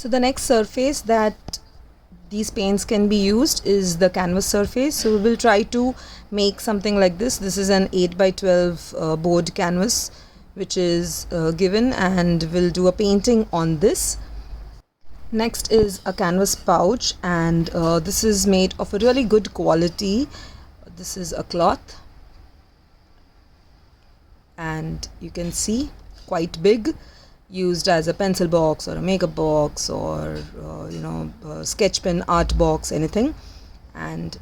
So the next surface that these paints can be used is the canvas surface. So we will try to make something like this. This is an 8 by 12 board canvas which is given, and we'll do a painting on this. Next is a canvas pouch, and this is made of a really good quality. This is a cloth, and you can see quite big, used as a pencil box or a makeup box or a sketch pen, art box, anything. And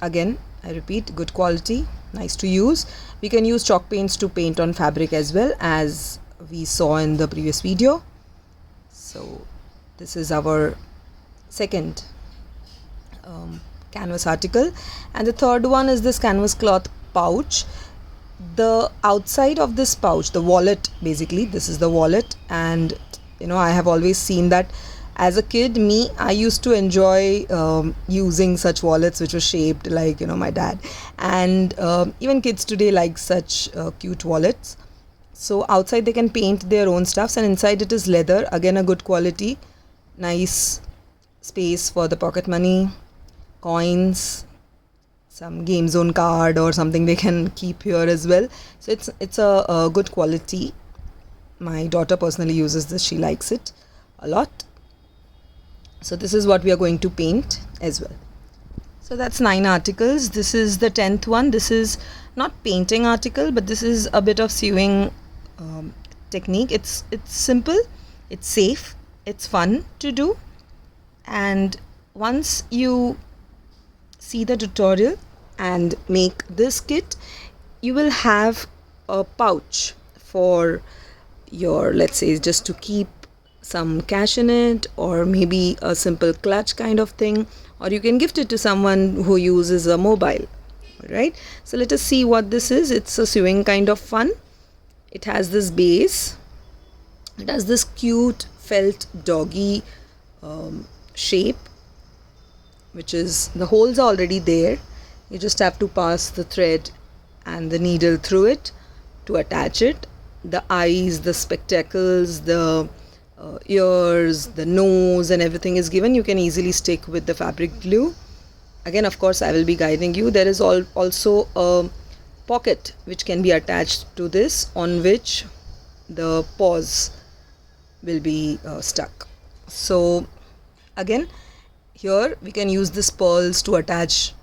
again, I repeat, good quality, nice to use. We can use chalk paints to paint on fabric as well, as we saw in the previous video. So this is our second canvas article, and the third one is this canvas cloth pouch. The outside of this pouch, the wallet, basically this is the wallet, and I have always seen that as a kid, I used to enjoy using such wallets which were shaped like my dad, and even kids today like such cute wallets. So outside they can paint their own stuffs, and inside it is leather, again a good quality, nice space for the pocket money, coins, some game zone card or something they can keep here as well. So it's a good quality. My daughter personally uses this, she likes it a lot. So this is what we are going to paint as well. So that's 9 articles. This is the 10th one. This is not painting article, but this is a bit of sewing technique. It's simple, it's safe, it's fun to do, and once you see the tutorial and make this kit, you will have a pouch for your, let's say, just to keep some cash in it, or maybe a simple clutch kind of thing, or you can gift it to someone who uses a mobile. Right, so let us see what this is. It's a sewing kind of fun. It has this base, it has this cute felt doggy shape, which is, the holes are already there. You just have to pass the thread and the needle through it to attach it. The eyes, the spectacles, the ears, the nose, and everything is given. You can easily stick with the fabric glue. Again, of course, I will be guiding you. There is also a pocket which can be attached to this, on which the paws will be stuck. So again, here we can use this pearls to attach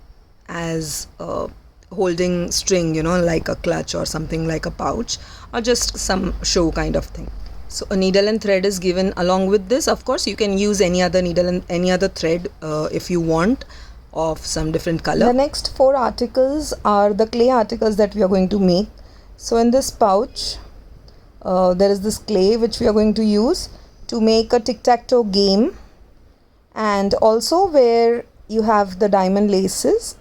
as a holding string, like a clutch or something like a pouch, or just some show kind of thing. So a needle and thread is given along with this. Of course, you can use any other needle and any other thread if you want, of some different color. The next 4 articles are the clay articles that we are going to make. So in this pouch, there is this clay which we are going to use to make a tic-tac-toe game, and also where you have the diamond laces,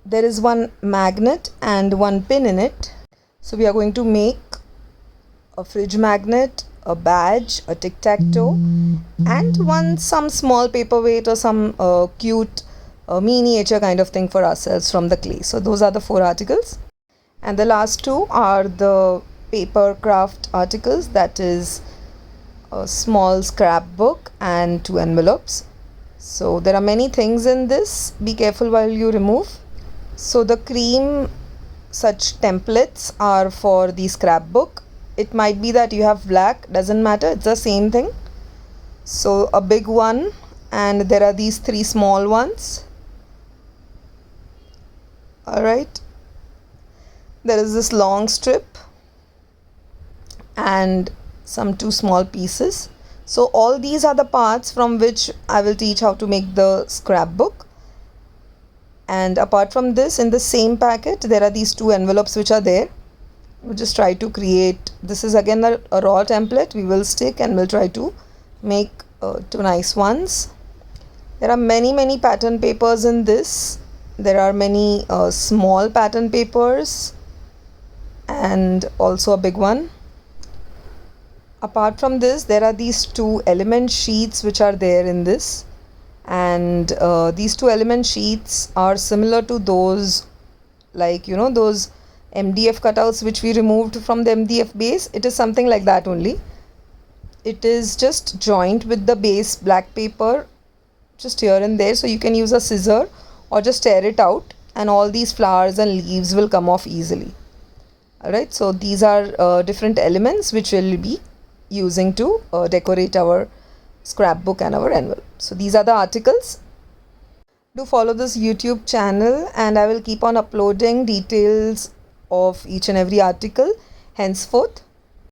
there is one magnet and one pin in it. So we are going to make a fridge magnet, a badge, a tic-tac-toe, and some small paperweight or some cute miniature kind of thing for ourselves from the clay. So those are the 4 articles, and the last 2 are the paper craft articles, that is a small scrapbook and 2 envelopes. So there are many things in this, be careful while you remove. So the cream such templates are for the scrapbook. It might be that you have black, doesn't matter, it's the same thing. So a big one, and there are these 3 small ones. Alright, there is this long strip and some 2 small pieces. So all these are the parts from which I will teach how to make the scrapbook. And apart from this, in the same packet, there are these 2 envelopes which are there. We'll just try to create, this is again a raw template we will stick, and we'll try to make 2 nice ones. There are many pattern papers in this. There are many small pattern papers and also a big one. Apart from this, there are these 2 element sheets which are there in this, and these 2 element sheets are similar to those, like those MDF cutouts which we removed from the MDF base. It is something like that only. it is just joined with the base black paper just here and there, so you can use a scissor or just tear it out and all these flowers and leaves will come off easily. Alright, so these are different elements which we'll be using to decorate our scrapbook and our envelope. So these are the articles. Do follow this YouTube channel and I will keep on uploading details of each and every article henceforth.